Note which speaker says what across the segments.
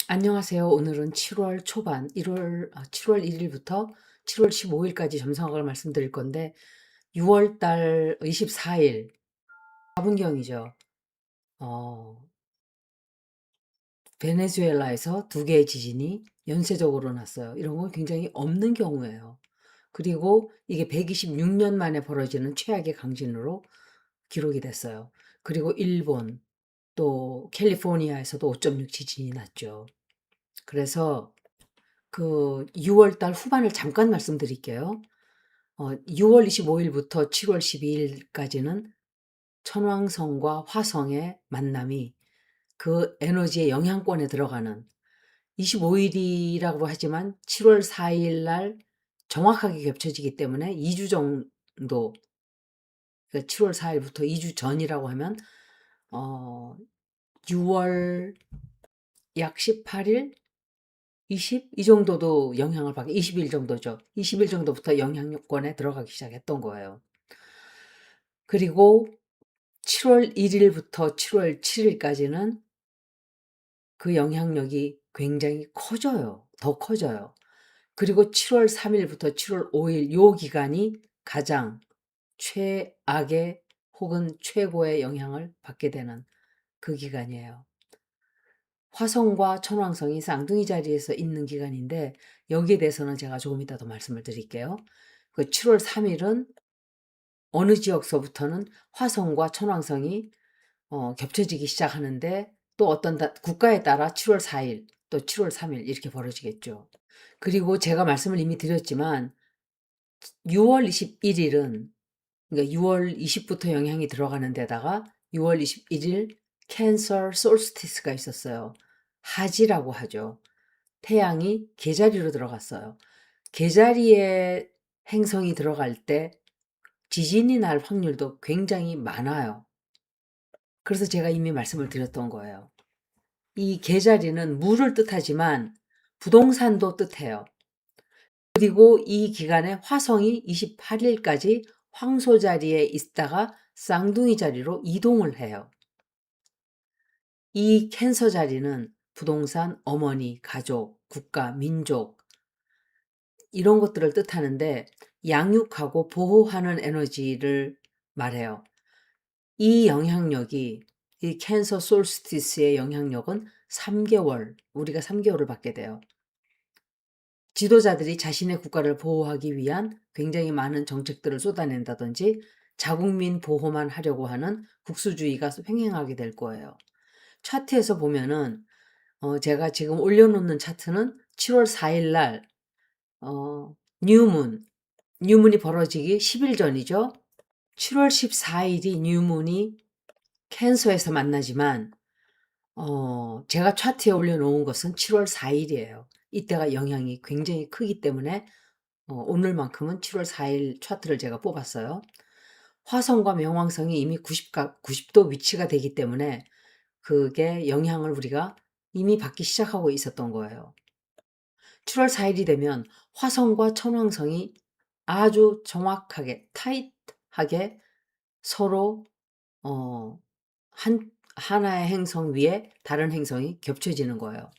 Speaker 1: 안녕하세요. 오늘은 7월 초반 7월 1일부터 7월 15일까지 점성학을 말씀드릴 건데 6월 달 24일 4분경이죠. 어, 베네수엘라에서 두 개의 지진이 연쇄적으로 났어요. 이런 건 굉장히 없는 경우예요. 그리고 이게 126년 만에 벌어지는 최악의 강진으로 기록이 됐어요. 그리고 일본 또 캘리포니아에서도 5.6 지진이 났죠. 그래서 그 6월 달 후반을 잠깐 말씀드릴게요. 6월 25일부터 7월 12일까지는 천왕성과 화성의 만남이 그 에너지의 영향권에 들어가는 25일이라고 하지만 7월 4일 날 정확하게 겹쳐지기 때문에 2주 정도, 그러니까 7월 4일부터 2주 전이라고 하면 6월 약 18일, 20? 이 정도도 영향을 받게, 20일 정도죠. 20일 정도부터 영향권에 들어가기 시작했던 거예요. 그리고 7월 1일부터 7월 7일까지는 그 영향력이 굉장히 커져요. 더 커져요. 그리고 7월 3일부터 7월 5일 요 기간이 가장 최악의 혹은 최고의 영향을 받게 되는 그 기간이에요. 화성과 천왕성이 쌍둥이 자리에서 있는 기간인데 여기에 대해서는 제가 조금 이따 더 말씀을 드릴게요. 그 7월 3일은 어느 지역서부터는 화성과 천왕성이 겹쳐지기 시작하는데 또 어떤 국가에 따라 7월 4일 또 7월 3일 이렇게 벌어지겠죠. 그리고 제가 말씀을 이미 드렸지만 6월 21일은 그러니까 6월 20부터 영향이 들어가는 데다가 6월 21일 캔서 솔스티스가 있었어요. 하지라고 하죠. 태양이 개자리로 들어갔어요. 개자리에 행성이 들어갈 때 지진이 날 확률도 굉장히 많아요. 그래서 제가 이미 말씀을 드렸던 거예요. 이 개자리는 물을 뜻하지만 부동산도 뜻해요. 그리고 이 기간에 화성이 28일까지 황소 자리에 있다가 쌍둥이 자리로 이동을 해요. 이 캔서 자리는 부동산, 어머니, 가족, 국가, 민족 이런 것들을 뜻하는데 양육하고 보호하는 에너지를 말해요. 이 영향력이 이 캔서 솔스티스의 영향력은 3개월, 우리가 3개월을 받게 돼요. 지도자들이 자신의 국가를 보호하기 위한 굉장히 많은 정책들을 쏟아낸다든지 자국민 보호만 하려고 하는 국수주의가 횡행하게 될 거예요. 차트에서 보면은 제가 지금 올려놓는 차트는 7월 4일 날 뉴문이 벌어지기 10일 전이죠. 7월 14일이 뉴문이 캔서에서 만나지만 제가 차트에 올려놓은 것은 7월 4일이에요. 이때가 영향이 굉장히 크기 때문에 오늘만큼은 7월 4일 차트를 제가 뽑았어요. 화성과 명왕성이 이미 90도 위치가 되기 때문에 그게 영향을 우리가 이미 받기 시작하고 있었던 거예요. 7월 4일이 되면 화성과 천왕성이 아주 정확하게 타이트하게 서로 하나의 행성 위에 다른 행성이 겹쳐지는 거예요.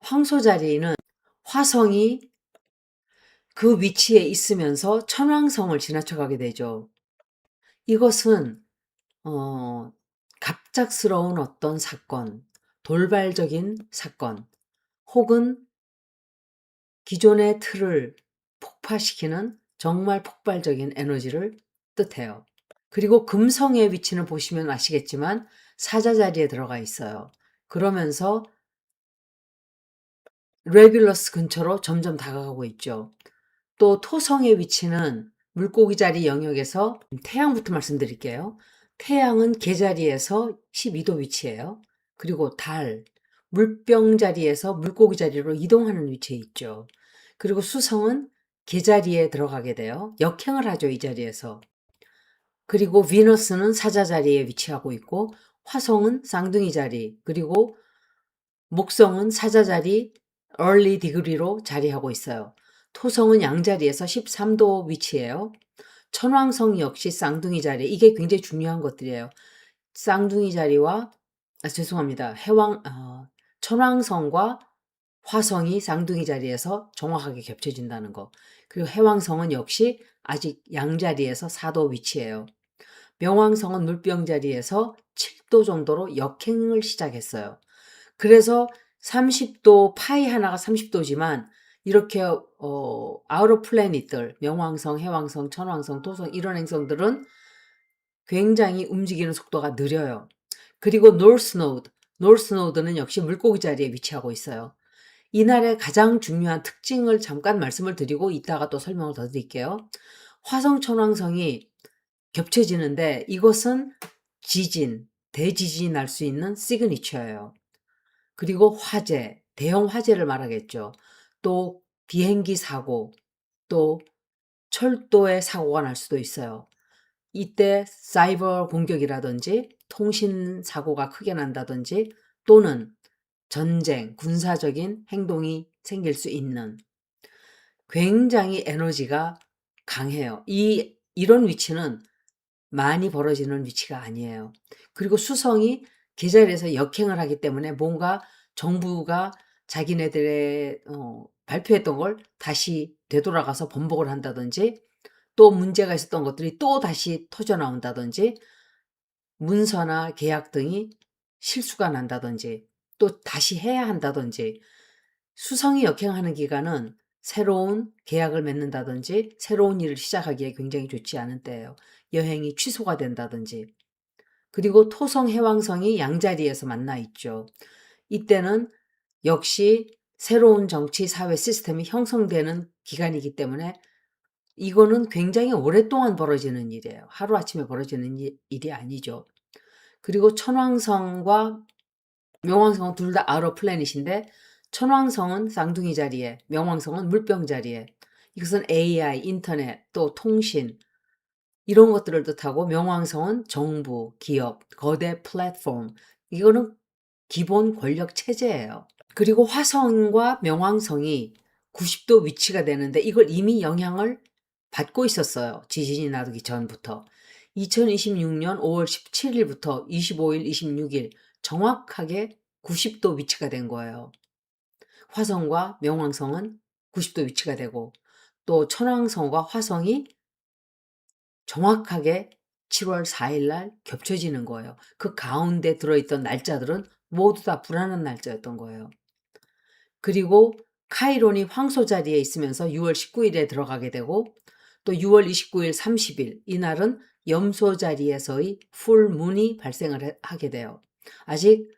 Speaker 1: 황소 자리는 화성이 그 위치에 있으면서 천왕성을 지나쳐가게 되죠. 이것은 갑작스러운 어떤 사건, 돌발적인 사건, 혹은 기존의 틀을 폭파시키는 정말 폭발적인 에너지를 뜻해요. 그리고 금성의 위치는 보시면 아시겠지만 사자 자리에 들어가 있어요. 그러면서 레귤러스 근처로 점점 다가가고 있죠. 또 토성의 위치는 물고기 자리 영역에서 태양부터 말씀드릴게요. 태양은 개자리에서 12도 위치예요. 그리고 달, 물병 자리에서 물고기 자리로 이동하는 위치에 있죠. 그리고 수성은 개자리에 들어가게 돼요. 역행을 하죠, 이 자리에서. 그리고 비너스는 사자 자리에 위치하고 있고 화성은 쌍둥이 자리, 그리고 목성은 사자 자리, early degree로 자리하고 있어요. 토성은 양자리에서 13도 위치예요. 천왕성 역시 쌍둥이 자리, 이게 굉장히 중요한 것들이에요. 쌍둥이 자리와 죄송합니다. 천왕성과 화성이 쌍둥이 자리에서 정확하게 겹쳐진다는 거. 그리고 해왕성은 역시 아직 양자리에서 4도 위치예요. 명왕성은 물병 자리에서 7도 정도로 역행을 시작했어요. 그래서 30도 파이 하나가 30도지만 이렇게 아우터 플래닛들 명왕성, 해왕성, 천왕성, 토성 이런 행성들은 굉장히 움직이는 속도가 느려요. 그리고 노스 노드는 역시 물고기 자리에 위치하고 있어요. 이날의 가장 중요한 특징을 잠깐 말씀을 드리고 이따가 또 설명을 더 드릴게요. 화성 천왕성이 겹쳐지는데 이것은 지진, 대지진이 날 수 있는 시그니처예요. 그리고 화재, 대형 화재를 말하겠죠. 또 비행기 사고, 또 철도의 사고가 날 수도 있어요. 이때 사이버 공격이라든지 통신 사고가 크게 난다든지 또는 전쟁, 군사적인 행동이 생길 수 있는 굉장히 에너지가 강해요. 이런 위치는 많이 벌어지는 위치가 아니에요. 그리고 수성이 계절에서 역행을 하기 때문에 뭔가 정부가 자기네들의 발표했던 걸 다시 되돌아가서 번복을 한다든지 또 문제가 있었던 것들이 또 다시 터져 나온다든지 문서나 계약 등이 실수가 난다든지 또 다시 해야 한다든지 수성이 역행하는 기간은 새로운 계약을 맺는다든지 새로운 일을 시작하기에 굉장히 좋지 않은 때예요. 여행이 취소가 된다든지. 그리고 토성, 해왕성이 양자리에서 만나 있죠. 이때는 역시 새로운 정치, 사회 시스템이 형성되는 기간이기 때문에 이거는 굉장히 오랫동안 벌어지는 일이에요. 하루아침에 벌어지는 일이 아니죠. 그리고 천왕성과 명왕성은 둘 다 아우터 플래닛인데 천왕성은 쌍둥이 자리에, 명왕성은 물병 자리에. 이것은 AI, 인터넷, 또 통신 이런 것들을 뜻하고 명왕성은 정부, 기업, 거대 플랫폼. 이거는 기본 권력 체제예요. 그리고 화성과 명왕성이 90도 위치가 되는데 이걸 이미 영향을 받고 있었어요. 지진이 나기 전부터. 2026년 5월 17일부터 25일, 26일 정확하게 90도 위치가 된 거예요. 화성과 명왕성은 90도 위치가 되고 또 천왕성과 화성이 정확하게 7월 4일 날 겹쳐지는 거예요. 그 가운데 들어있던 날짜들은 모두 다 불안한 날짜였던 거예요. 그리고 카이론이 황소 자리에 있으면서 6월 19일에 들어가게 되고 또 6월 29일, 30일 이날은 염소 자리에서의 풀문이 발생을 하게 돼요. 아직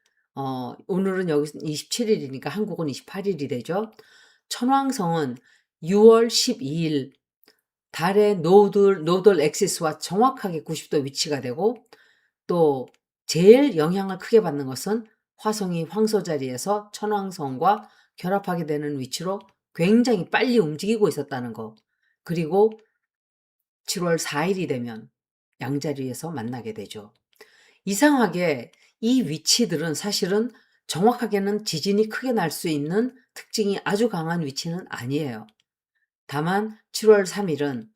Speaker 1: 오늘은 여기 27일이니까 한국은 28일이 되죠. 천왕성은 6월 12일 달의 노들 엑시스와 정확하게 90도 위치가 되고 또 제일 영향을 크게 받는 것은 화성이 황소 자리에서 천왕성과 결합하게 되는 위치로 굉장히 빨리 움직이고 있었다는 거. 그리고 7월 4일이 되면 양자리에서 만나게 되죠. 이상하게 이 위치들은 사실은 정확하게는 지진이 크게 날 수 있는 특징이 아주 강한 위치는 아니에요. 다만 7월 3일은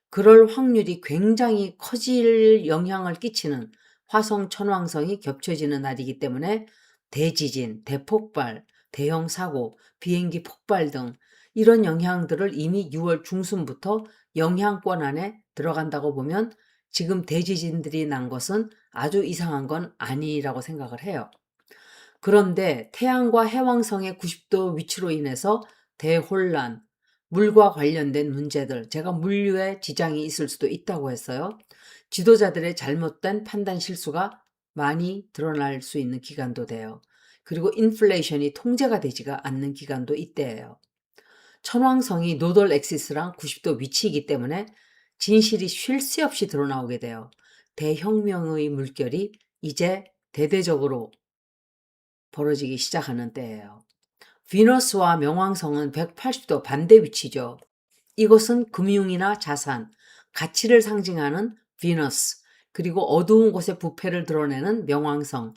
Speaker 1: 그럴 확률이 굉장히 커질 영향을 끼치는 화성, 천왕성이 겹쳐지는 날이기 때문에 대지진, 대폭발, 대형 사고, 비행기 폭발 등 이런 영향들을 이미 6월 중순부터 영향권 안에 들어간다고 보면 지금 대지진들이 난 것은 아주 이상한 건 아니라고 생각을 해요. 그런데 태양과 해왕성의 90도 위치로 인해서 대혼란, 물과 관련된 문제들, 제가 물류에 지장이 있을 수도 있다고 했어요. 지도자들의 잘못된 판단 실수가 많이 드러날 수 있는 기간도 돼요. 그리고 인플레이션이 통제가 되지가 않는 기간도 이때예요. 천왕성이 노덜 엑시스랑 90도 위치이기 때문에 진실이 쉴 새 없이 드러나오게 돼요. 대혁명의 물결이 이제 대대적으로 벌어지기 시작하는 때예요. 비너스와 명왕성은 180도 반대 위치죠. 이것은 금융이나 자산, 가치를 상징하는 비너스, 그리고 어두운 곳의 부패를 드러내는 명왕성.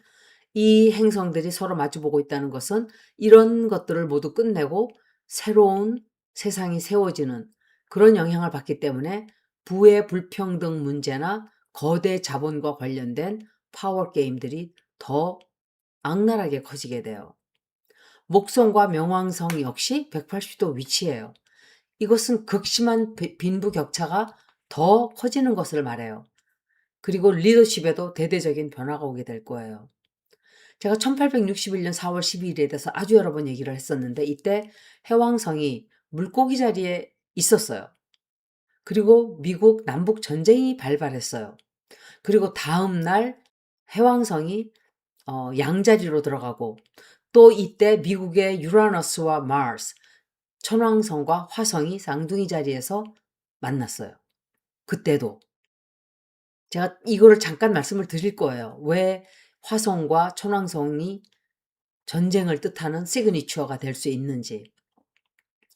Speaker 1: 이 행성들이 서로 마주보고 있다는 것은 이런 것들을 모두 끝내고 새로운 세상이 세워지는 그런 영향을 받기 때문에 부의 불평등 문제나 거대 자본과 관련된 파워 게임들이 더 악랄하게 커지게 돼요. 목성과 명왕성 역시 180도 위치해요. 이것은 극심한 빈부격차가 더 커지는 것을 말해요. 그리고 리더십에도 대대적인 변화가 오게 될 거예요. 제가 1861년 4월 12일에 대해서 아주 여러 번 얘기를 했었는데 이때 해왕성이 물고기 자리에 있었어요. 그리고 미국 남북 전쟁이 발발했어요. 그리고 다음 날 해왕성이 양자리로 들어가고 또 이때 미국의 유라너스와 마스, 천왕성과 화성이 쌍둥이 자리에서 만났어요. 그때도 제가 이거를 잠깐 말씀을 드릴 거예요. 왜 화성과 천왕성이 전쟁을 뜻하는 시그니처가 될 수 있는지.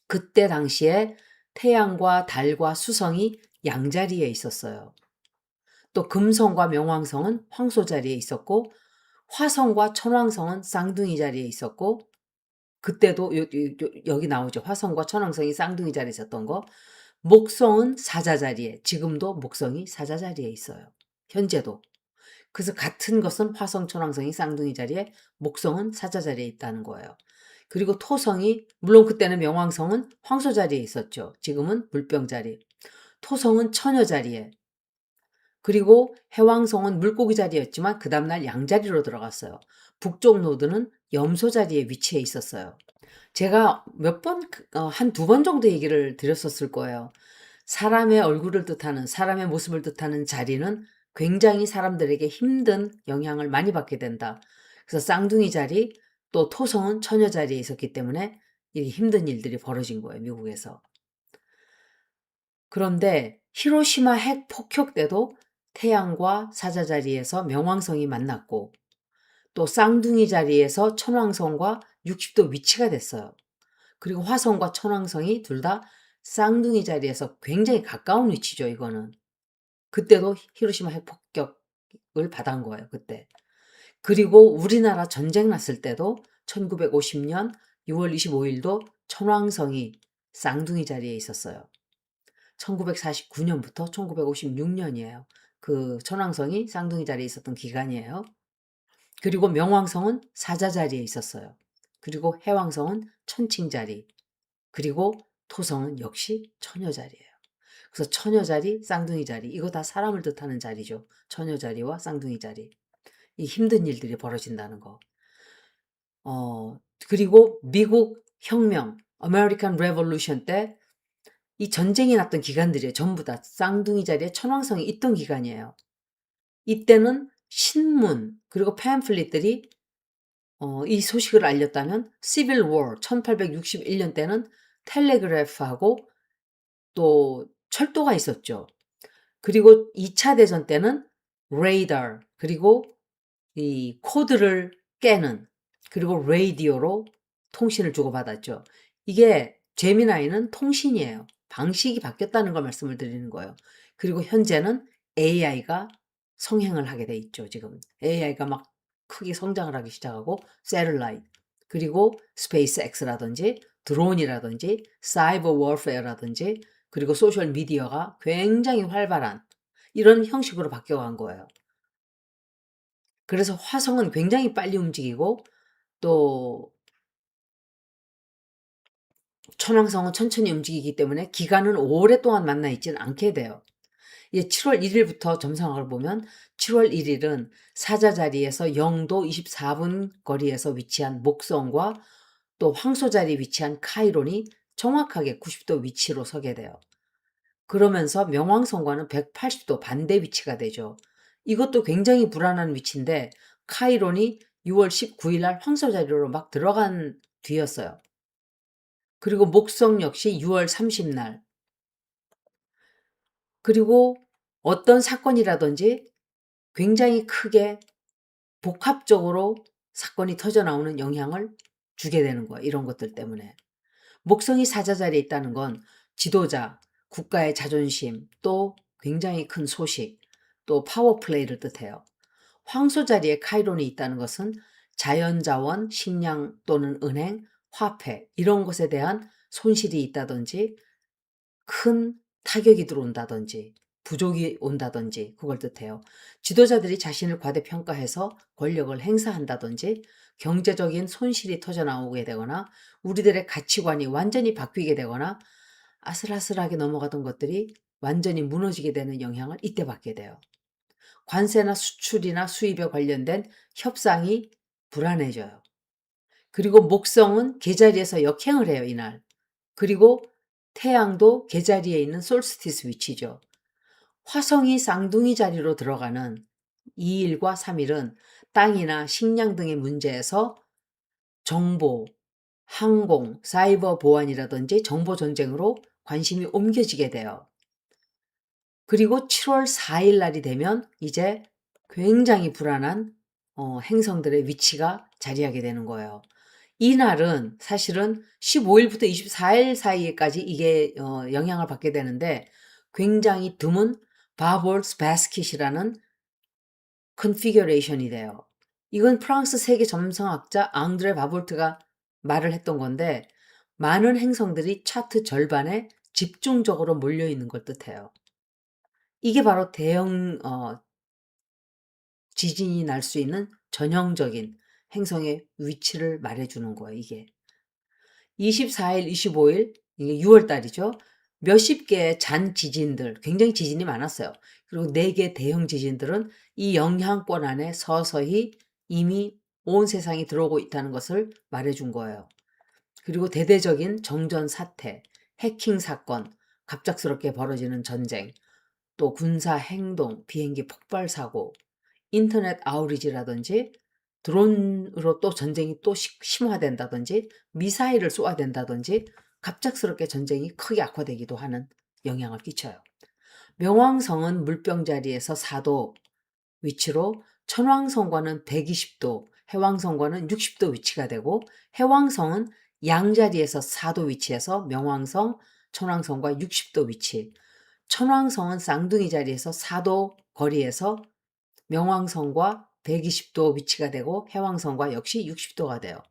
Speaker 1: 그때 당시에 태양과 달과 수성이 양자리에 있었어요. 또 금성과 명왕성은 황소 자리에 있었고 화성과 천왕성은 쌍둥이 자리에 있었고 그때도 여기 나오죠. 화성과 천왕성이 쌍둥이 자리에 있었던 거. 목성은 사자 자리에, 지금도 목성이 사자 자리에 있어요. 현재도. 그래서 같은 것은 화성, 천왕성이 쌍둥이 자리에, 목성은 사자 자리에 있다는 거예요. 그리고 토성이, 물론 그때는 명왕성은 황소 자리에 있었죠. 지금은 물병 자리. 토성은 처녀 자리에. 그리고 해왕성은 물고기 자리였지만 그 다음날 양자리로 들어갔어요. 북쪽 노드는 염소 자리에 위치해 있었어요. 제가 몇 번, 한 두 번 정도 얘기를 드렸었을 거예요. 사람의 얼굴을 뜻하는, 사람의 모습을 뜻하는 자리는 굉장히 사람들에게 힘든 영향을 많이 받게 된다. 그래서 쌍둥이 자리, 또 토성은 처녀 자리에 있었기 때문에 이렇게 힘든 일들이 벌어진 거예요, 미국에서. 그런데 히로시마 핵 폭격 때도 태양과 사자 자리에서 명왕성이 만났고 또 쌍둥이 자리에서 천왕성과 60도 위치가 됐어요. 그리고 화성과 천왕성이 둘 다 쌍둥이 자리에서 굉장히 가까운 위치죠, 이거는. 그때도 히로시마 핵폭격을 받은 거예요, 그때. 그리고 우리나라 전쟁 났을 때도 1950년 6월 25일도 천왕성이 쌍둥이 자리에 있었어요. 1949년부터 1956년이에요. 그 천왕성이 쌍둥이 자리에 있었던 기간이에요. 그리고 명왕성은 사자 자리에 있었어요. 그리고 해왕성은 천칭 자리. 그리고 토성은 역시 처녀 자리예요. 그래서 처녀 자리, 쌍둥이 자리, 이거 다 사람을 뜻하는 자리죠. 처녀 자리와 쌍둥이 자리. 이 힘든 일들이 벌어진다는 거. 그리고 미국 혁명, American Revolution 때 이 전쟁이 났던 기간들이에요. 전부 다 쌍둥이 자리에 천왕성이 있던 기간이에요. 이때는 신문 그리고 팸플릿들이 이 소식을 알렸다면 Civil War 1861년 때는 텔레그래프하고 또 철도가 있었죠. 그리고 2차 대전 때는 레이더 그리고 이 코드를 깨는 그리고 라디오로 통신을 주고받았죠. 이게 제미나이는 통신이에요. 방식이 바뀌었다는 걸 말씀을 드리는 거예요. 그리고 현재는 AI가 성행을 하게 돼 있죠. 지금 AI가 막 크게 성장을 하기 시작하고 셀룰라이트 그리고 스페이스X라든지 드론이라든지 사이버 워페어라든지 그리고 소셜 미디어가 굉장히 활발한 이런 형식으로 바뀌어간 거예요. 그래서 화성은 굉장히 빨리 움직이고 또 천왕성은 천천히 움직이기 때문에 기간은 오랫동안 만나 있지는 않게 돼요. 이제 7월 1일부터 점성학을 보면 7월 1일은 사자 자리에서 0도 24분 거리에서 위치한 목성과 또 황소 자리에 위치한 카이론이 정확하게 90도 위치로 서게 돼요. 그러면서 명왕성과는 180도 반대 위치가 되죠. 이것도 굉장히 불안한 위치인데 카이론이 6월 19일 날 황소 자리로 막 들어간 뒤였어요. 그리고 목성 역시 6월 30일 날. 그리고 어떤 사건이라든지 굉장히 크게 복합적으로 사건이 터져 나오는 영향을 주게 되는 거예요. 이런 것들 때문에. 목성이 사자 자리에 있다는 건 지도자, 국가의 자존심, 또 굉장히 큰 소식, 또 파워플레이를 뜻해요. 황소 자리에 카이론이 있다는 것은 자연자원, 식량 또는 은행, 화폐 이런 것에 대한 손실이 있다든지 큰 타격이 들어온다든지 부족이 온다든지 그걸 뜻해요. 지도자들이 자신을 과대평가해서 권력을 행사한다든지 경제적인 손실이 터져나오게 되거나 우리들의 가치관이 완전히 바뀌게 되거나 아슬아슬하게 넘어가던 것들이 완전히 무너지게 되는 영향을 이때 받게 돼요. 관세나 수출이나 수입에 관련된 협상이 불안해져요. 그리고 목성은 계자리에서 역행을 해요, 이날. 그리고 태양도 계자리에 있는 솔스티스 위치죠. 화성이 쌍둥이 자리로 들어가는 2일과 3일은 땅이나 식량 등의 문제에서 정보, 항공, 사이버 보안이라든지 정보 전쟁으로 관심이 옮겨지게 돼요. 그리고 7월 4일 날이 되면 이제 굉장히 불안한 행성들의 위치가 자리하게 되는 거예요. 이날은 사실은 15일부터 24일 사이에까지 이게 영향을 받게 되는데 굉장히 드문 바볼스 바스킷이라는 컨피규레이션이 돼요. 이건 프랑스 세계 점성학자 앙드레 바볼트가 말을 했던 건데 많은 행성들이 차트 절반에 집중적으로 몰려 있는 걸 뜻해요. 이게 바로 대형 지진이 날 수 있는 전형적인 행성의 위치를 말해주는 거예요. 이게 24일, 25일 이게 6월 달이죠. 몇십 개의 잔 지진들, 굉장히 지진이 많았어요. 그리고 4개 대형 지진들은 이 영향권 안에 서서히 이미 온 세상이 들어오고 있다는 것을 말해준 거예요. 그리고 대대적인 정전 사태, 해킹 사건, 갑작스럽게 벌어지는 전쟁, 또 군사 행동, 비행기 폭발 사고, 인터넷 아우리지라든지 드론으로 또 전쟁이 또 심화된다든지 미사일을 쏘아댄다든지 갑작스럽게 전쟁이 크게 악화되기도 하는 영향을 끼쳐요. 명왕성은 물병 자리에서 4도 위치로 천왕성과는 120도, 해왕성과는 60도 위치가 되고 해왕성은 양자리에서 4도 위치에서 명왕성, 천왕성과 60도 위치, 천왕성은 쌍둥이 자리에서 4도 거리에서 명왕성과 120도 위치가 되고 해왕성과 역시 60도가 돼요.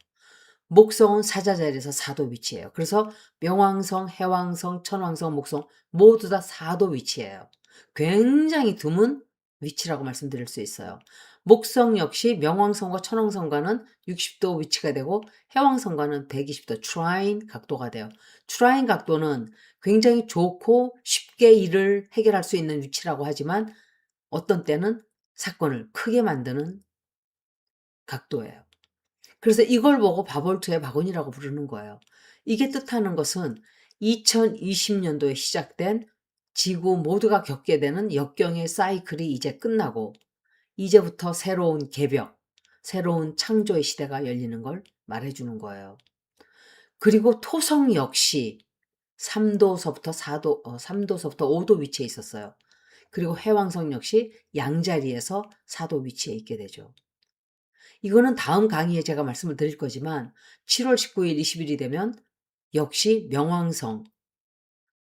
Speaker 1: 목성은 사자자리에서 4도 위치해요. 그래서 명왕성, 해왕성, 천왕성, 목성 모두 다 4도 위치해요. 굉장히 드문 위치라고 말씀드릴 수 있어요. 목성 역시 명왕성과 천왕성과는 60도 위치가 되고 해왕성과는 120도 트라인 각도가 돼요. 트라인 각도는 굉장히 좋고 쉽게 일을 해결할 수 있는 위치라고 하지만 어떤 때는 사건을 크게 만드는 각도예요. 그래서 이걸 보고 바볼트의 박원이라고 부르는 거예요. 이게 뜻하는 것은 2020년도에 시작된 지구 모두가 겪게 되는 역경의 사이클이 이제 끝나고 이제부터 새로운 개벽, 새로운 창조의 시대가 열리는 걸 말해주는 거예요. 그리고 토성 역시 3도서부터 4도, 3도서부터 5도 위치에 있었어요. 그리고 해왕성 역시 양자리에서 4도 위치에 있게 되죠. 이거는 다음 강의에 제가 말씀을 드릴 거지만 7월 19일, 20일이 되면 역시 명왕성,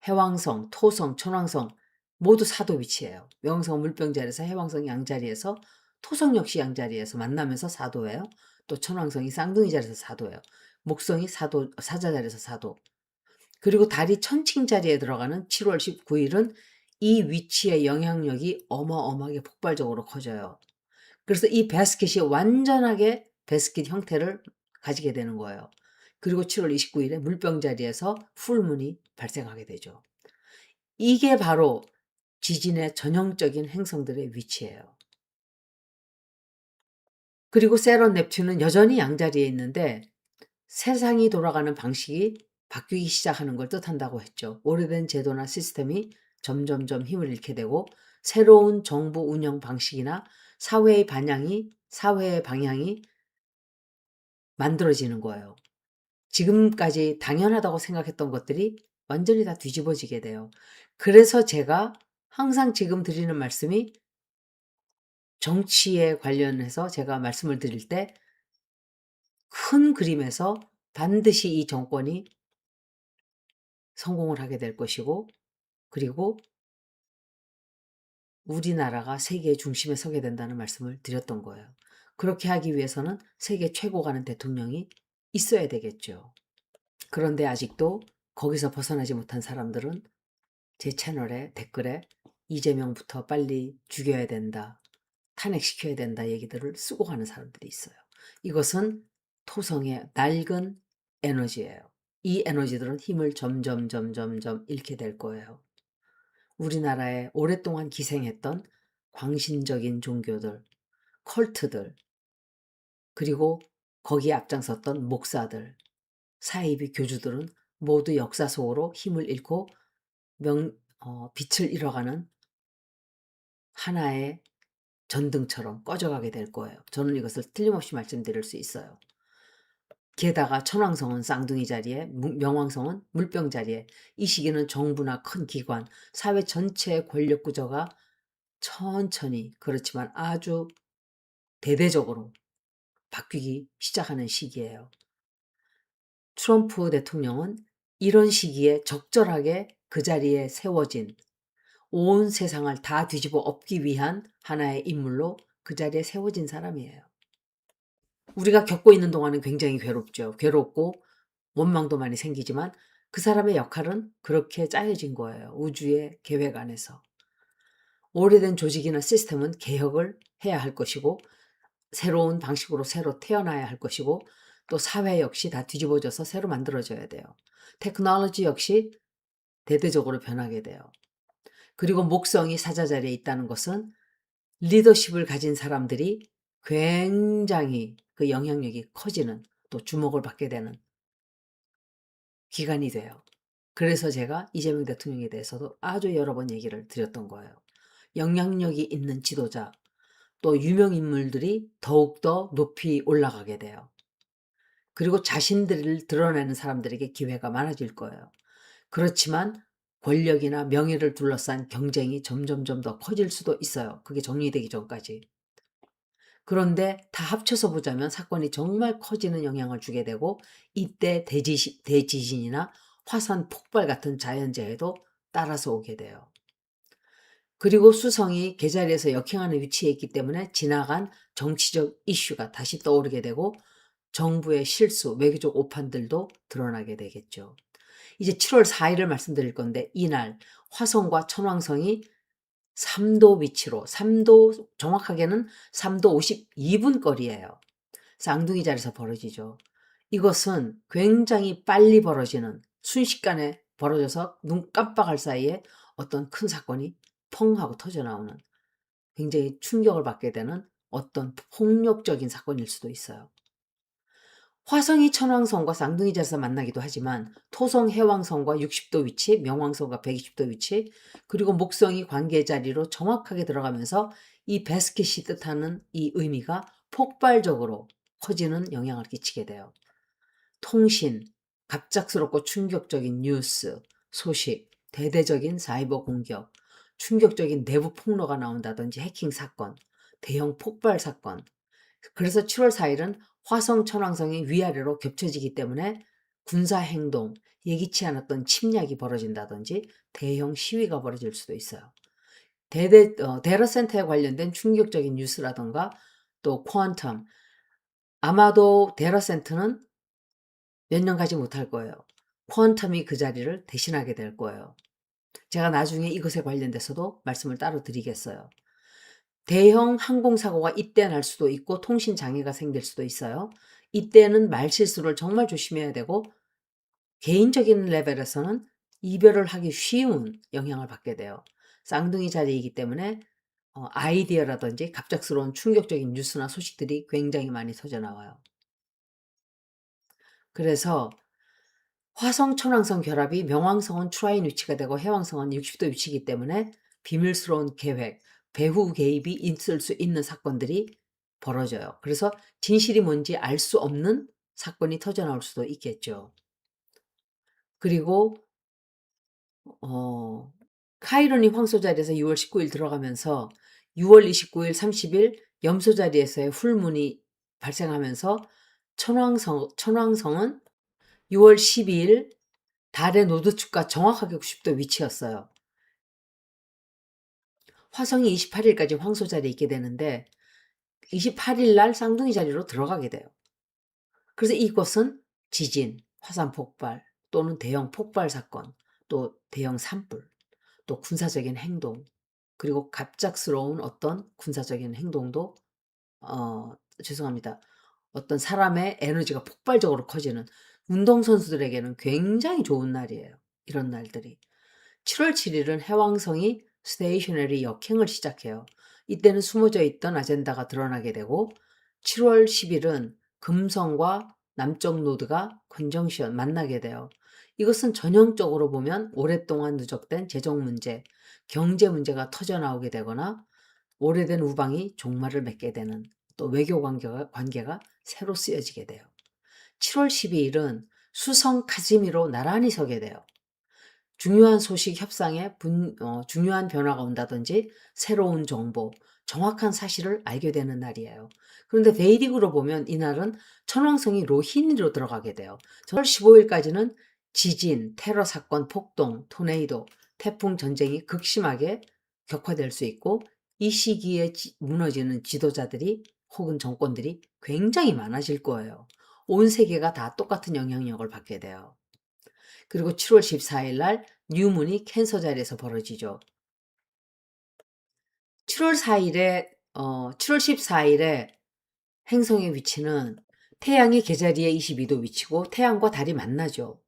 Speaker 1: 해왕성, 토성, 천왕성 모두 4도 위치예요. 명왕성은 물병자리에서 해왕성이 양자리에서 토성 역시 양자리에서 만나면서 4도예요. 또 천왕성이 쌍둥이 자리에서 4도예요. 목성이 4도, 사자자리에서 4도. 그리고 달이 천칭 자리에 들어가는 7월 19일은 이 위치의 영향력이 어마어마하게 폭발적으로 커져요. 그래서 이 바스켓이 완전하게 바스켓 형태를 가지게 되는 거예요. 그리고 7월 29일에 물병 자리에서 풀문이 발생하게 되죠. 이게 바로 지진의 전형적인 행성들의 위치예요. 그리고 세론 넵튠은 여전히 양자리에 있는데 세상이 돌아가는 방식이 바뀌기 시작하는 걸 뜻한다고 했죠. 오래된 제도나 시스템이 점점점 힘을 잃게 되고 새로운 정부 운영 방식이나 사회의 방향이 만들어지는 거예요. 지금까지 당연하다고 생각했던 것들이 완전히 다 뒤집어지게 돼요. 그래서 제가 항상 지금 드리는 말씀이 정치에 관련해서 제가 말씀을 드릴 때 큰 그림에서 반드시 이 정권이 성공을 하게 될 것이고 그리고 우리나라가 세계의 중심에 서게 된다는 말씀을 드렸던 거예요. 그렇게 하기 위해서는 세계 최고 가는 대통령이 있어야 되겠죠. 그런데 아직도 거기서 벗어나지 못한 사람들은 제 채널에 댓글에 이재명부터 빨리 죽여야 된다, 탄핵시켜야 된다 얘기들을 쓰고 가는 사람들이 있어요. 이것은 토성의 낡은 에너지예요. 이 에너지들은 힘을 점점 잃게 될 거예요. 우리나라에 오랫동안 기생했던 광신적인 종교들, 컬트들, 그리고 거기에 앞장섰던 목사들, 사이비 교주들은 모두 역사 속으로 힘을 잃고 빛을 잃어가는 하나의 전등처럼 꺼져가게 될 거예요. 저는 이것을 틀림없이 말씀드릴 수 있어요. 게다가 천왕성은 쌍둥이 자리에, 명왕성은 물병 자리에, 이 시기는 정부나 큰 기관, 사회 전체의 권력 구조가 천천히, 그렇지만 아주 대대적으로 바뀌기 시작하는 시기예요. 트럼프 대통령은 이런 시기에 적절하게 그 자리에 세워진, 온 세상을 다 뒤집어 엎기 위한 하나의 인물로 그 자리에 세워진 사람이에요. 우리가 겪고 있는 동안은 굉장히 괴롭죠. 괴롭고 원망도 많이 생기지만 그 사람의 역할은 그렇게 짜여진 거예요. 우주의 계획 안에서. 오래된 조직이나 시스템은 개혁을 해야 할 것이고, 새로운 방식으로 새로 태어나야 할 것이고, 또 사회 역시 다 뒤집어져서 새로 만들어져야 돼요. 테크놀로지 역시 대대적으로 변하게 돼요. 그리고 목성이 사자 자리에 있다는 것은 리더십을 가진 사람들이 굉장히 그 영향력이 커지는, 또 주목을 받게 되는 기간이 돼요. 그래서 제가 이재명 대통령에 대해서도 아주 여러 번 얘기를 드렸던 거예요. 영향력이 있는 지도자, 또 유명 인물들이 더욱더 높이 올라가게 돼요. 그리고 자신들을 드러내는 사람들에게 기회가 많아질 거예요. 그렇지만 권력이나 명예를 둘러싼 경쟁이 점점점 더 커질 수도 있어요. 그게 정리되기 전까지. 그런데 다 합쳐서 보자면 사건이 정말 커지는 영향을 주게 되고, 이때 대지진이나 화산 폭발 같은 자연재해도 따라서 오게 돼요. 그리고 수성이 계자리에서 역행하는 위치에 있기 때문에 지나간 정치적 이슈가 다시 떠오르게 되고, 정부의 실수, 외교적 오판들도 드러나게 되겠죠. 이제 7월 4일을 말씀드릴 건데, 이날 화성과 천왕성이 3도 위치로, 3도, 정확하게는 3도 52분 거리예요. 쌍둥이 자리에서 벌어지죠. 이것은 굉장히 빨리 벌어지는, 순식간에 벌어져서 눈 깜빡할 사이에 어떤 큰 사건이 펑 하고 터져나오는, 굉장히 충격을 받게 되는 어떤 폭력적인 사건일 수도 있어요. 화성이 천왕성과 쌍둥이 자리에서 만나기도 하지만 토성 해왕성과 60도 위치, 명왕성과 120도 위치, 그리고 목성이 관계 자리로 정확하게 들어가면서 이 베스킷이 뜻하는 이 의미가 폭발적으로 커지는 영향을 끼치게 돼요. 통신, 갑작스럽고 충격적인 뉴스, 소식, 대대적인 사이버 공격, 충격적인 내부 폭로가 나온다든지 해킹 사건, 대형 폭발 사건. 그래서 7월 4일은 화성 천왕성이 위아래로 겹쳐지기 때문에 군사 행동, 예기치 않았던 침략이 벌어진다든지 대형 시위가 벌어질 수도 있어요. 데이터 센터에 관련된 충격적인 뉴스라든가, 또 퀀텀, 아마도 데이터 센터는 몇 년 가지 못할 거예요. 퀀텀이 그 자리를 대신하게 될 거예요. 제가 나중에 이것에 관련돼서도 말씀을 따로 드리겠어요. 대형 항공사고가 이때 날 수도 있고 통신 장애가 생길 수도 있어요. 이때는 말실수를 정말 조심해야 되고, 개인적인 레벨에서는 이별을 하기 쉬운 영향을 받게 돼요. 쌍둥이 자리이기 때문에 아이디어라든지 갑작스러운 충격적인 뉴스나 소식들이 굉장히 많이 터져나와요. 그래서 화성 천왕성 결합이 명왕성은 트라인 위치가 되고 해왕성은 60도 위치이기 때문에 비밀스러운 계획, 배후 개입이 있을 수 있는 사건들이 벌어져요. 그래서 진실이 뭔지 알 수 없는 사건이 터져나올 수도 있겠죠. 그리고 카이론이 황소 자리에서 6월 19일 들어가면서 6월 29일, 30일 염소 자리에서의 풀문이 발생하면서 천왕성은 6월 12일 달의 노드축과 정확하게 90도 위치였어요. 화성이 28일까지 황소 자리에 있게 되는데 28일 날 쌍둥이 자리로 들어가게 돼요. 그래서 이것은 지진, 화산 폭발, 또는 대형 폭발 사건, 또 대형 산불, 또 군사적인 행동, 그리고 갑작스러운 어떤 군사적인 행동도 죄송합니다. 어떤 사람의 에너지가 폭발적으로 커지는 운동선수들에게는 굉장히 좋은 날이에요. 이런 날들이. 7월 7일은 해왕성이 스테이셔너리 역행을 시작해요. 이때는 숨어져 있던 아젠다가 드러나게 되고 7월 10일은 금성과 남쪽 노드가 컨정션 만나게 돼요. 이것은 전형적으로 보면 오랫동안 누적된 재정 문제, 경제 문제가 터져나오게 되거나 오래된 우방이 종말을 맺게 되는 또 외교 관계가 새로 쓰여지게 돼요. 7월 12일은 수성 카즈미로 나란히 서게 돼요. 중요한 소식 협상에 중요한 변화가 온다든지 새로운 정보, 정확한 사실을 알게 되는 날이에요. 그런데 베이직으로 보면 이날은 천왕성이 로히니로 들어가게 돼요. 7월 15일까지는 지진, 테러 사건, 폭동, 토네이도, 태풍, 전쟁이 극심하게 격화될 수 있고 이 시기에 무너지는 지도자들이 혹은 정권들이 굉장히 많아질 거예요. 온 세계가 다 똑같은 영향력을 받게 돼요. 그리고 7월 14일 날 뉴문이 캔서 자리에서 벌어지죠. 7월 4일에 7월 14일에 행성의 위치는 태양이 개자리에 22도 위치고 태양과 달이 만나죠.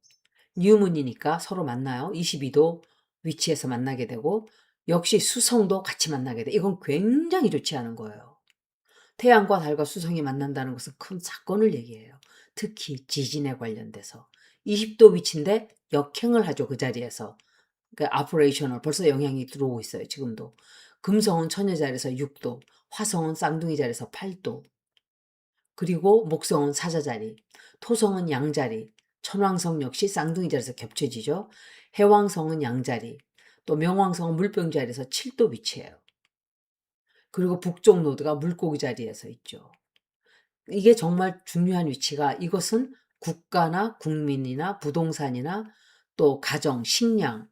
Speaker 1: 뉴문이니까 서로 만나요. 22도 위치에서 만나게 되고 역시 수성도 같이 만나게 돼. 이건 굉장히 좋지 않은 거예요. 태양과 달과 수성이 만난다는 것은 큰 사건을 얘기해요. 특히 지진에 관련돼서. 20도 위치인데 역행을 하죠. 그 자리에서. 그러니까 아퍼레이셔널 벌써 영향이 들어오고 있어요. 지금도. 금성은 처녀 자리에서 6도, 화성은 쌍둥이 자리에서 8도, 그리고 목성은 사자 자리, 토성은 양 자리, 천왕성 역시 쌍둥이 자리에서 겹쳐지죠. 해왕성은 양 자리, 또 명왕성은 물병 자리에서 7도 위치해요. 그리고 북쪽 노드가 물고기 자리에서 있죠. 이게 정말 중요한 위치가 이것은 국가나 국민이나 부동산이나 또 가정, 식량,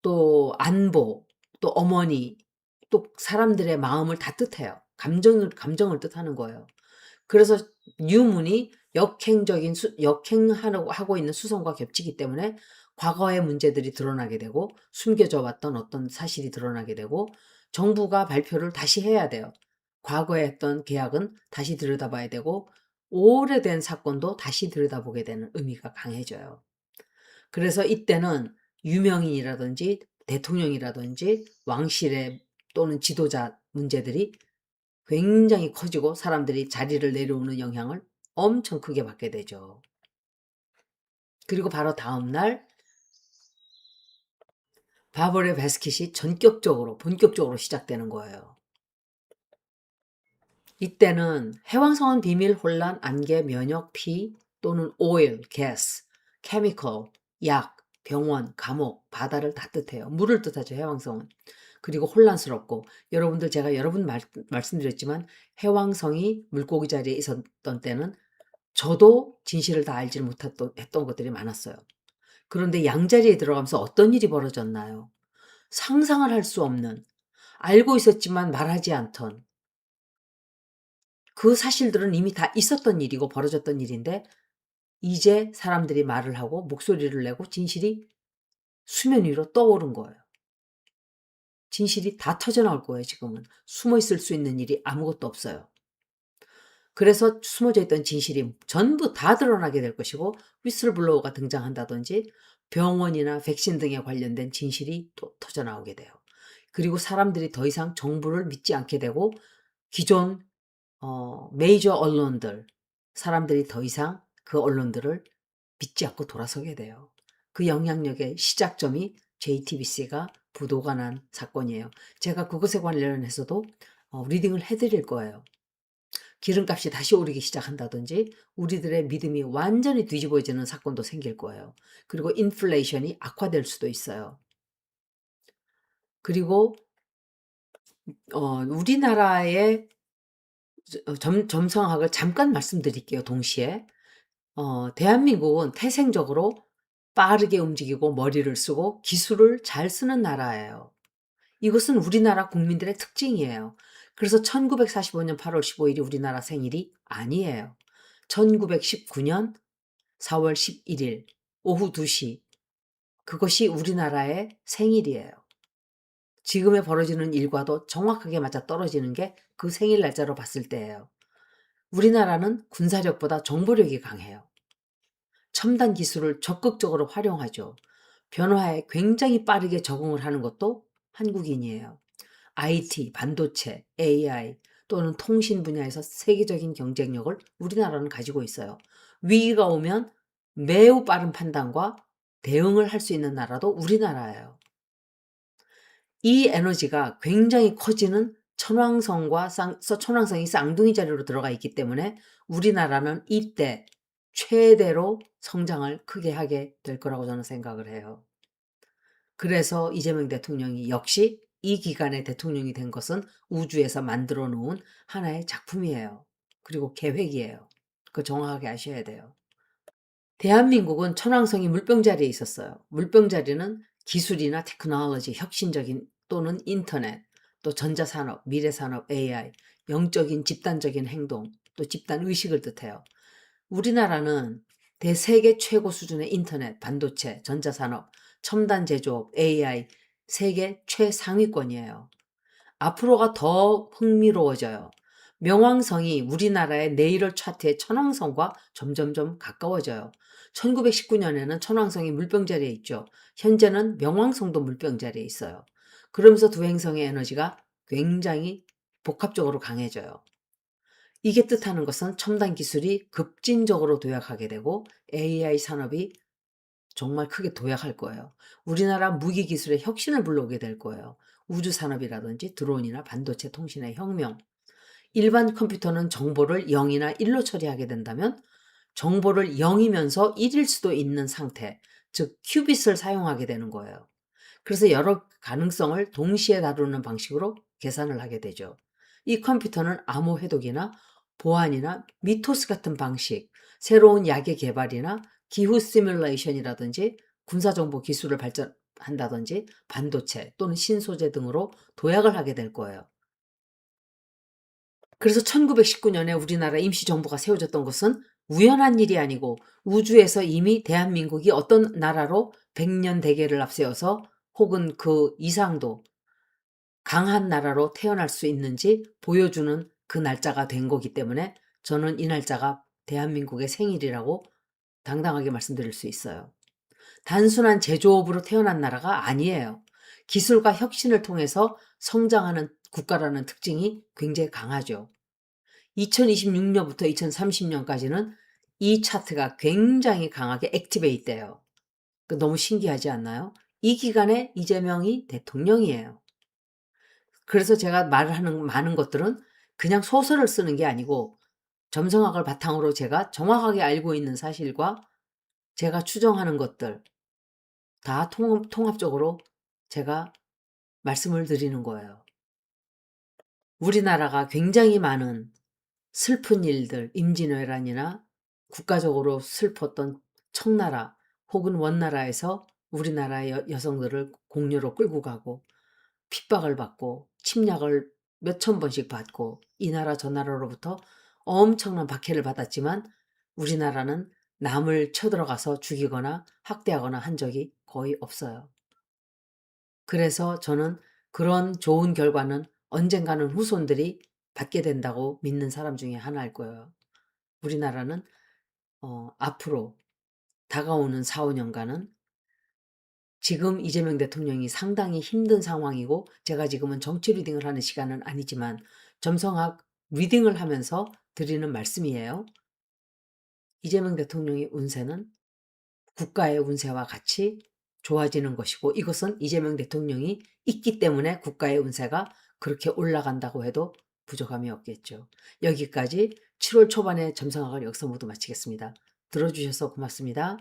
Speaker 1: 또 안보, 또 어머니, 또 사람들의 마음을 다 뜻해요. 감정을 뜻하는 거예요. 그래서 유문이 역행하고 하고 있는 수성과 겹치기 때문에 과거의 문제들이 드러나게 되고 숨겨져 왔던 어떤 사실이 드러나게 되고 정부가 발표를 다시 해야 돼요. 과거에 했던 계약은 다시 들여다봐야 되고 오래된 사건도 다시 들여다보게 되는 의미가 강해져요. 그래서 이때는 유명인이라든지 대통령이라든지 왕실의 또는 지도자 문제들이 굉장히 커지고 사람들이 자리를 내려오는 영향을 엄청 크게 받게 되죠. 그리고 바로 다음 날 바벌의 베스킷이 본격적으로 시작되는 거예요. 이때는 해왕성은 비밀, 혼란, 안개, 면역, 피 또는 오일, 가스, 케미컬, 약, 병원, 감옥, 바다를 다 뜻해요. 물을 뜻하죠, 해왕성은. 그리고 혼란스럽고 여러분들 제가 여러 번 말씀드렸지만 해왕성이 물고기 자리에 있었던 때는 저도 진실을 다 알지 못했던 것들이 많았어요. 그런데 양자리에 들어가면서 어떤 일이 벌어졌나요? 상상을 할 수 없는, 알고 있었지만 말하지 않던 그 사실들은 이미 다 있었던 일이고 벌어졌던 일인데 이제 사람들이 말을 하고 목소리를 내고 진실이 수면 위로 떠오른 거예요. 진실이 다 터져나올 거예요, 지금은. 숨어 있을 수 있는 일이 아무것도 없어요. 그래서 숨어져 있던 진실이 전부 다 드러나게 될 것이고 위슬블로우가 등장한다든지 병원이나 백신 등에 관련된 진실이 또 터져나오게 돼요. 그리고 사람들이 더 이상 정부를 믿지 않게 되고 기존 메이저 언론들, 사람들이 더 이상 그 언론들을 믿지 않고 돌아서게 돼요. 그 영향력의 시작점이 JTBC가 부도가 난 사건이에요. 제가 그것에 관련해서도 리딩을 해드릴 거예요. 기름값이 다시 오르기 시작한다든지 우리들의 믿음이 완전히 뒤집어지는 사건도 생길 거예요. 그리고 인플레이션이 악화될 수도 있어요. 그리고 우리나라의 점성학을 잠깐 말씀드릴게요, 동시에. 대한민국은 태생적으로 빠르게 움직이고 머리를 쓰고 기술을 잘 쓰는 나라예요. 이것은 우리나라 국민들의 특징이에요. 그래서 1945년 8월 15일이 우리나라 생일이 아니에요. 1919년 4월 11일 오후 2시 그것이 우리나라의 생일이에요. 지금에 벌어지는 일과도 정확하게 맞아떨어지는 게 그 생일 날짜로 봤을 때예요. 우리나라는 군사력보다 정보력이 강해요. 첨단 기술을 적극적으로 활용하죠. 변화에 굉장히 빠르게 적응을 하는 것도 한국인이에요. IT, 반도체, AI 또는 통신 분야에서 세계적인 경쟁력을 우리나라는 가지고 있어요. 위기가 오면 매우 빠른 판단과 대응을 할 수 있는 나라도 우리나라예요. 이 에너지가 굉장히 커지는 천왕성이 쌍둥이 자리로 들어가 있기 때문에 우리나라는 이때 최대로 성장을 크게 하게 될 거라고 저는 생각을 해요. 그래서 이재명 대통령이 역시 이 기간에 대통령이 된 것은 우주에서 만들어 놓은 하나의 작품이에요. 그리고 계획이에요. 그거 정확하게 아셔야 돼요. 대한민국은 천왕성이 물병자리에 있었어요. 물병자리는 기술이나 테크놀로지, 혁신적인 또는 인터넷, 또 전자산업, 미래산업, AI, 영적인 집단적인 행동, 또 집단의식을 뜻해요. 우리나라는 대세계 최고 수준의 인터넷, 반도체, 전자산업, 첨단 제조업, AI 세계 최상위권이에요. 앞으로가 더 흥미로워져요. 명왕성이 우리나라의 네이럴 차트의 천왕성과 점점점 가까워져요. 1919년에는 천왕성이 물병자리에 있죠. 현재는 명왕성도 물병자리에 있어요. 그러면서 두 행성의 에너지가 굉장히 복합적으로 강해져요. 이게 뜻하는 것은 첨단 기술이 급진적으로 도약하게 되고 AI 산업이 정말 크게 도약할 거예요. 우리나라 무기 기술의 혁신을 불러오게 될 거예요. 우주 산업이라든지 드론이나 반도체 통신의 혁명. 일반 컴퓨터는 정보를 0이나 1로 처리하게 된다면 정보를 0이면서 1일 수도 있는 상태, 즉 큐빗을 사용하게 되는 거예요. 그래서 여러 가능성을 동시에 다루는 방식으로 계산을 하게 되죠. 이 컴퓨터는 암호 해독이나 보안이나 미토스 같은 방식, 새로운 약의 개발이나 기후 시뮬레이션이라든지 군사정보 기술을 발전한다든지 반도체 또는 신소재 등으로 도약을 하게 될 거예요. 그래서 1919년에 우리나라 임시정부가 세워졌던 것은 우연한 일이 아니고 우주에서 이미 대한민국이 어떤 나라로 100년 대계를 앞세워서 혹은 그 이상도 강한 나라로 태어날 수 있는지 보여주는 그 날짜가 된 거기 때문에 저는 이 날짜가 대한민국의 생일이라고 당당하게 말씀드릴 수 있어요. 단순한 제조업으로 태어난 나라가 아니에요. 기술과 혁신을 통해서 성장하는 국가라는 특징이 굉장히 강하죠. 2026년부터 2030년까지는 이 차트가 굉장히 강하게 액티베이트 돼요. 너무 신기하지 않나요? 이 기간에 이재명이 대통령이에요. 그래서 제가 말을 하는 많은 것들은 그냥 소설을 쓰는 게 아니고 점성학을 바탕으로 제가 정확하게 알고 있는 사실과 제가 추정하는 것들 다 통합적으로 제가 말씀을 드리는 거예요. 우리나라가 굉장히 많은 슬픈 일들, 임진왜란이나 국가적으로 슬펐던 청나라 혹은 원나라에서 우리나라의 여성들을 공료로 끌고 가고 핍박을 받고 침략을 몇천 번씩 받고 이 나라 저 나라로부터 엄청난 박해를 받았지만 우리나라는 남을 쳐들어가서 죽이거나 학대하거나 한 적이 거의 없어요. 그래서 저는 그런 좋은 결과는 언젠가는 후손들이 받게 된다고 믿는 사람 중에 하나일 거예요. 우리나라는 앞으로 다가오는 4-5년간은 지금 이재명 대통령이 상당히 힘든 상황이고 제가 지금은 정치 리딩을 하는 시간은 아니지만 점성학 리딩을 하면서 드리는 말씀이에요. 이재명 대통령의 운세는 국가의 운세와 같이 좋아지는 것이고 이것은 이재명 대통령이 있기 때문에 국가의 운세가 그렇게 올라간다고 해도 부족함이 없겠죠. 여기까지 7월 초반에 점성학을 여기서 모두 마치겠습니다. 들어주셔서 고맙습니다.